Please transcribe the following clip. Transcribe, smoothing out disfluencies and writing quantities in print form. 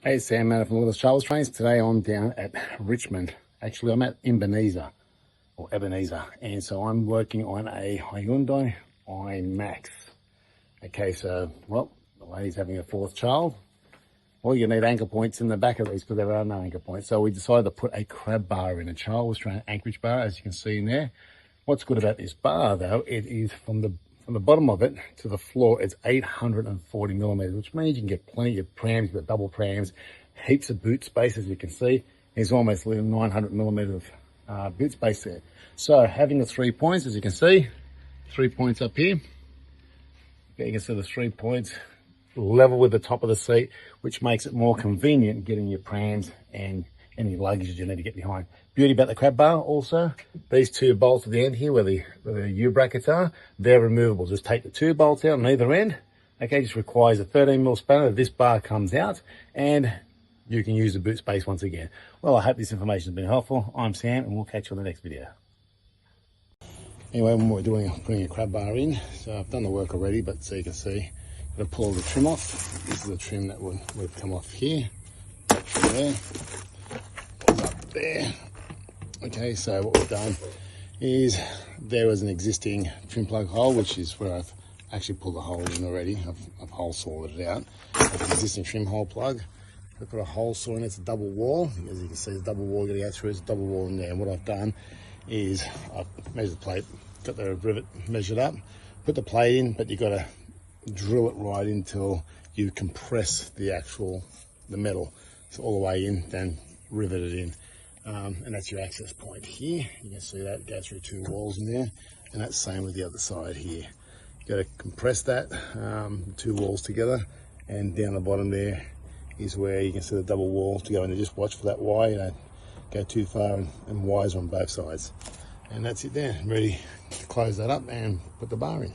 Hey, Sam, man from the Child Restraints. Today I'm down at Richmond. Actually, I'm at Ebenezer, and so I'm working on a Hyundai iMax. Okay, so, well, the lady's having a fourth child. Well, you need anchor points in the back of these because there are no anchor points. So we decided to put a crab bar in, a Child Restraint Anchorage Bar, as you can see in there. What's good about this bar, though, it is from the bottom of it to the floor, it's 840 millimeters, which means you can get plenty of prams, you've got double prams, heaps of boot space, as you can see. There's almost 900 millimeters of boot space there. So having the 3 points, as you can see, 3 points up here. Okay, you can see the 3 points level with the top of the seat, which makes it more convenient getting your prams and any luggage you need to get behind. Beauty about the crab bar also, these two bolts at the end here where the U brackets are, they're removable. Just take the two bolts out on either end. Okay, just requires a 13mm spanner. This bar comes out and you can use the boot space once again. Well, I hope this information has been helpful. I'm Sam and we'll catch you on the next video. Anyway, when we're putting a crab bar in, so I've done the work already, but so you can see, I'm going to pull the trim off. This is the trim that would come off here, there, up there. Okay, so what we've done is there was an existing trim plug hole, which is where I've actually pulled the hole in already. I've hole sawed it out. It's an existing trim hole plug. I put a hole saw in, it's a double wall. As you can see, the double wall going to go through, it's a double wall in there. And what I've done is I've measured the plate, got the rivet measured up, put the plate in, but you've got to drill it right until you compress the metal. So all the way in, then rivet it in. And that's your access point here. You can see that go through two walls in there, and that's the same with the other side here. You got to compress that, two walls together, and down the bottom there is where you can see the double wall to go in. And just watch for that wire, you don't go too far, and wires on both sides. And that's it there, ready to close that up and put the bar in.